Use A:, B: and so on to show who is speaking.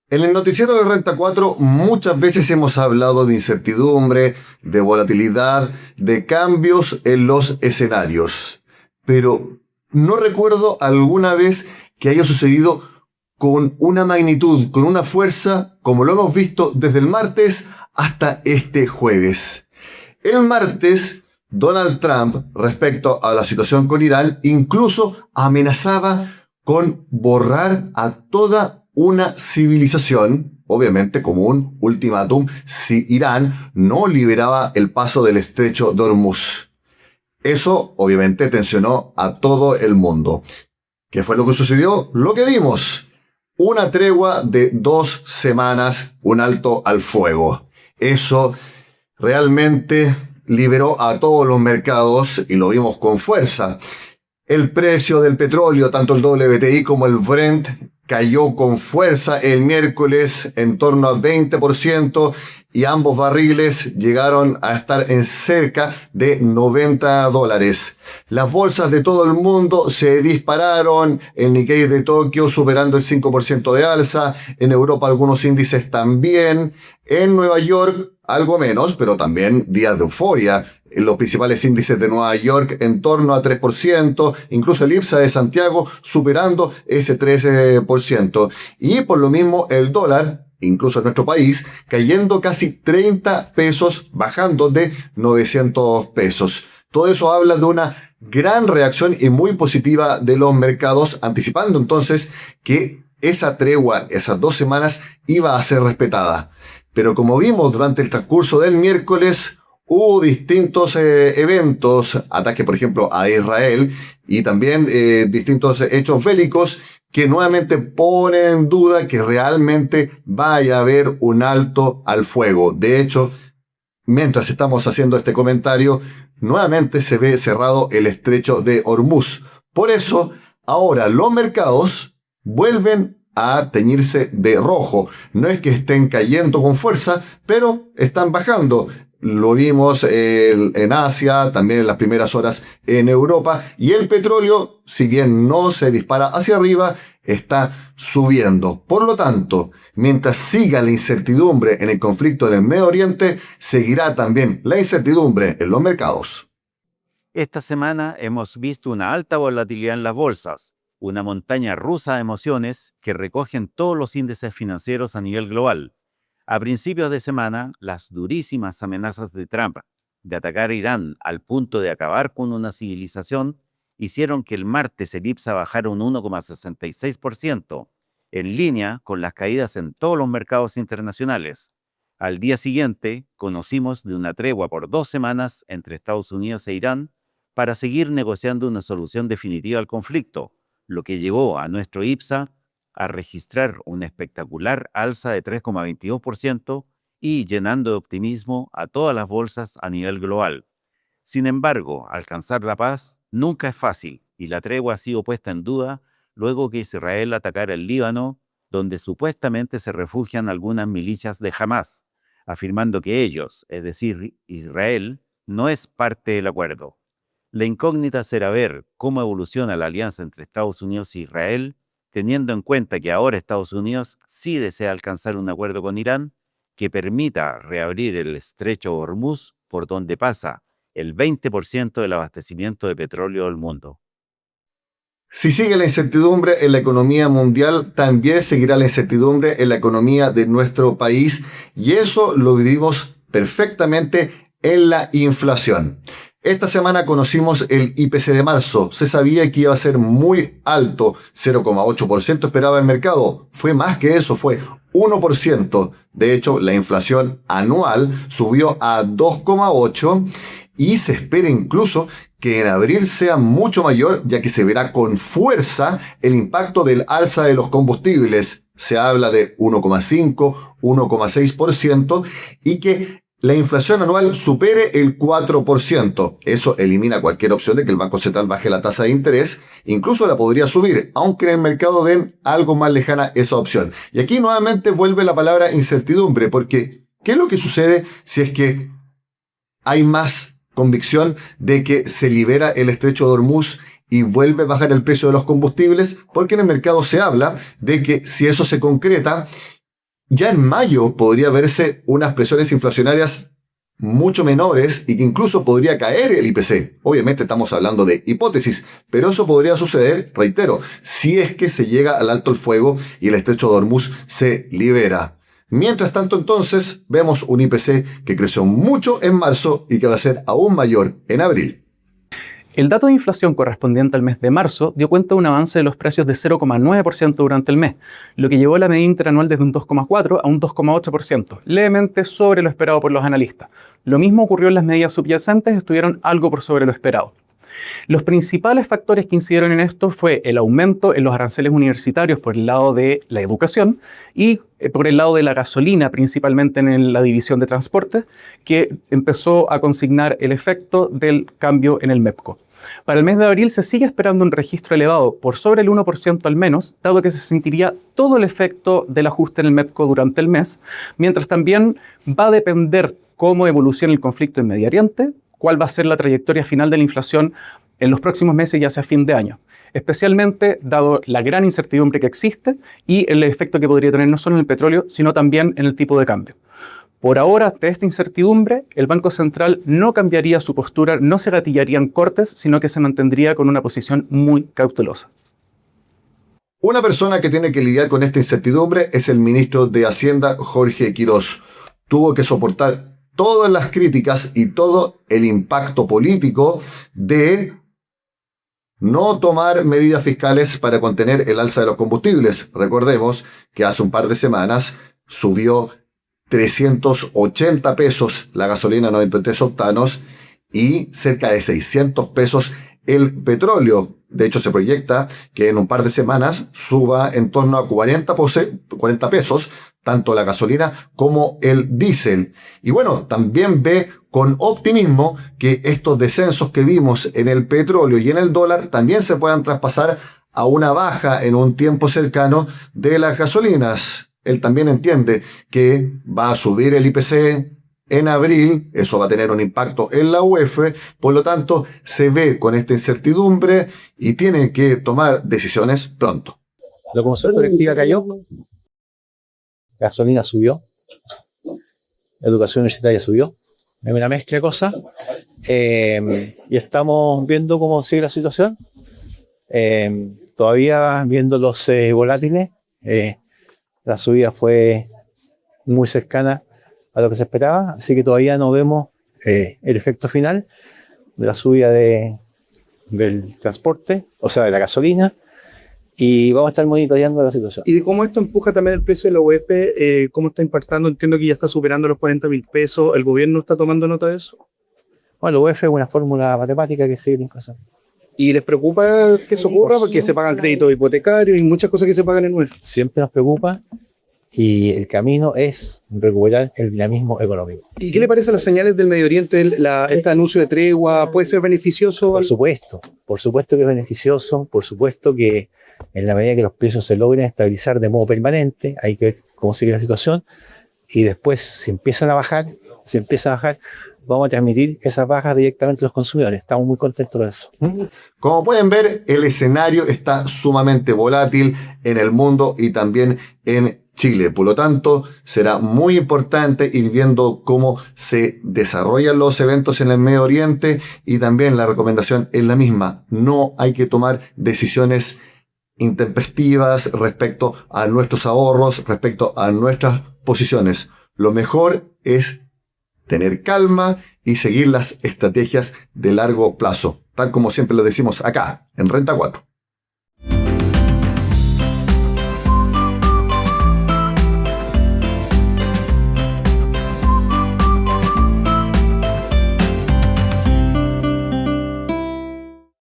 A: En el noticiero de Renta 4 muchas veces hemos hablado de incertidumbre, de volatilidad, de cambios en los escenarios. Pero no recuerdo alguna vez que haya sucedido con una magnitud, con una fuerza, como lo hemos visto desde el martes hasta este jueves. El martes, Donald Trump, respecto a la situación con Irán, incluso amenazaba con borrar a toda una civilización, obviamente como un ultimátum, si Irán no liberaba el paso del estrecho de Hormuz. Eso, obviamente, tensionó a todo el mundo. ¿Qué fue lo que sucedió? Lo que vimos. Una tregua de 2 semanas, un alto al fuego. Eso realmente liberó a todos los mercados y lo vimos con fuerza. El precio del petróleo, tanto el WTI como el Brent, cayó con fuerza el miércoles en torno al 20% y ambos barriles llegaron a estar en cerca de $90. Las bolsas de todo el mundo se dispararon, el Nikkei de Tokio superando el 5% de alza, en Europa algunos índices también, en Nueva York algo menos, pero también días de euforia. En los principales índices de Nueva York en torno a 3%, incluso el IPSA de Santiago superando ese 13%. Y por lo mismo el dólar, incluso en nuestro país, cayendo casi 30 pesos, bajando de 900 pesos. Todo eso habla de una gran reacción y muy positiva de los mercados, anticipando entonces que esa tregua, esas 2 semanas, iba a ser respetada. Pero como vimos durante el transcurso del miércoles, hubo distintos eventos, ataques por ejemplo a Israel y también distintos hechos bélicos que nuevamente ponen en duda que realmente vaya a haber un alto al fuego. De hecho, mientras estamos haciendo este comentario, nuevamente se ve cerrado el estrecho de Hormuz. Por eso, ahora los mercados vuelven a teñirse de rojo. No es que estén cayendo con fuerza, pero están bajando. Lo vimos en Asia, también en las primeras horas en Europa. Y el petróleo, si bien no se dispara hacia arriba, está subiendo. Por lo tanto, mientras siga la incertidumbre en el conflicto del Medio Oriente, seguirá también la incertidumbre en los mercados.
B: Esta semana hemos visto una alta volatilidad en las bolsas, una montaña rusa de emociones que recogen todos los índices financieros a nivel global. A principios de semana, las durísimas amenazas de Trump de atacar a Irán al punto de acabar con una civilización hicieron que el martes el IPSA bajara un 1,66%, en línea con las caídas en todos los mercados internacionales. Al día siguiente, conocimos de una tregua por 2 semanas entre Estados Unidos e Irán para seguir negociando una solución definitiva al conflicto, lo que llevó a nuestro IPSA a registrar una espectacular alza de 3,22% y llenando de optimismo a todas las bolsas a nivel global. Sin embargo, alcanzar la paz nunca es fácil y la tregua ha sido puesta en duda luego que Israel atacara el Líbano, donde supuestamente se refugian algunas milicias de Hamás, afirmando que ellos, es decir, Israel, no es parte del acuerdo. La incógnita será ver cómo evoluciona la alianza entre Estados Unidos e Israel, teniendo en cuenta que ahora Estados Unidos sí desea alcanzar un acuerdo con Irán que permita reabrir el estrecho Hormuz por donde pasa el 20% del abastecimiento de petróleo del mundo.
A: Si sigue la incertidumbre en la economía mundial, también seguirá la incertidumbre en la economía de nuestro país y eso lo vivimos perfectamente en la inflación. Esta semana conocimos el IPC de marzo. Se sabía que iba a ser muy alto, 0,8% esperaba el mercado. Fue más que eso, fue 1%. De hecho, la inflación anual subió a 2,8% y se espera incluso que en abril sea mucho mayor, ya que se verá con fuerza el impacto del alza de los combustibles. Se habla de 1,5, 1,6% y que la inflación anual supere el 4%. Eso elimina cualquier opción de que el Banco Central baje la tasa de interés. Incluso la podría subir, aunque en el mercado ven algo más lejana esa opción. Y aquí nuevamente vuelve la palabra incertidumbre, porque ¿qué es lo que sucede si es que hay más convicción de que se libera el estrecho de Hormuz y vuelve a bajar el precio de los combustibles? Porque en el mercado se habla de que si eso se concreta, ya en mayo podría verse unas presiones inflacionarias mucho menores y que incluso podría caer el IPC. Obviamente estamos hablando de hipótesis, pero eso podría suceder, reitero, si es que se llega al alto el fuego y el estrecho de Hormuz se libera. Mientras tanto, entonces, vemos un IPC que creció mucho en marzo y que va a ser aún mayor en abril.
C: El dato de inflación correspondiente al mes de marzo dio cuenta de un avance de los precios de 0,9% durante el mes, lo que llevó la medida interanual desde un 2,4% a un 2,8%, levemente sobre lo esperado por los analistas. Lo mismo ocurrió en las medidas subyacentes, estuvieron algo por sobre lo esperado. Los principales factores que incidieron en esto fue el aumento en los aranceles universitarios por el lado de la educación y por el lado de la gasolina, principalmente en la división de transporte, que empezó a consignar el efecto del cambio en el MEPCO. Para el mes de abril se sigue esperando un registro elevado por sobre el 1% al menos, dado que se sentiría todo el efecto del ajuste en el MEPCO durante el mes, mientras también va a depender cómo evolucione el conflicto en Medio Oriente, cuál va a ser la trayectoria final de la inflación en los próximos meses y hacia fin de año, especialmente dado la gran incertidumbre que existe y el efecto que podría tener no solo en el petróleo, sino también en el tipo de cambio. Por ahora, ante esta incertidumbre, el Banco Central no cambiaría su postura, no se gatillarían cortes, sino que se mantendría con una posición muy cautelosa.
A: Una persona que tiene que lidiar con esta incertidumbre es el ministro de Hacienda, Jorge Quirós. Tuvo que soportar todas las críticas y todo el impacto político de no tomar medidas fiscales para contener el alza de los combustibles. Recordemos que hace un par de semanas subió 380 pesos la gasolina 93 octanos y cerca de 600 pesos el petróleo. De hecho, se proyecta que en un par de semanas suba en torno a 40 pesos tanto la gasolina como el diésel. Y bueno, también ve con optimismo que estos descensos que vimos en el petróleo y en el dólar también se puedan traspasar a una baja en un tiempo cercano de las gasolinas. Él también entiende que va a subir el IPC en abril, eso va a tener un impacto en la UEF, por lo tanto se ve con esta incertidumbre y tiene que tomar decisiones pronto.
D: La locomoción colectiva cayó, gasolina subió, educación universitaria subió, hay una mezcla de cosas y estamos viendo cómo sigue la situación, todavía viendo los volátiles, la subida fue muy cercana a lo que se esperaba, así que todavía no vemos el efecto final de la subida del transporte, o sea, de la gasolina, y vamos a estar monitoreando la situación.
E: Y de cómo esto empuja también el precio de la UEF, cómo está impactando, entiendo que ya está superando los 40.000 pesos, ¿el gobierno está tomando nota de eso?
D: Bueno, la UEF es una fórmula matemática que sigue en cosa.
E: ¿Y les preocupa que eso ocurra? Porque se pagan créditos hipotecarios y muchas cosas que se pagan en UEF.
D: Siempre nos preocupa y el camino es recuperar el dinamismo económico.
E: ¿Y qué le parece a las señales del Medio Oriente, este anuncio de tregua? ¿Puede ser beneficioso?
D: Por supuesto que es beneficioso, por supuesto que en la medida que los precios se logren estabilizar de modo permanente, hay que ver cómo sigue la situación y después si empieza a bajar, vamos a transmitir esas bajas directamente a los consumidores. Estamos muy contentos de eso.
A: Como pueden ver, el escenario está sumamente volátil en el mundo y también en Chile. Por lo tanto, será muy importante ir viendo cómo se desarrollan los eventos en el Medio Oriente y también la recomendación es la misma. No hay que tomar decisiones intempestivas respecto a nuestros ahorros, respecto a nuestras posiciones. Lo mejor es tener calma y seguir las estrategias de largo plazo, tal como siempre lo decimos acá, en Renta 4.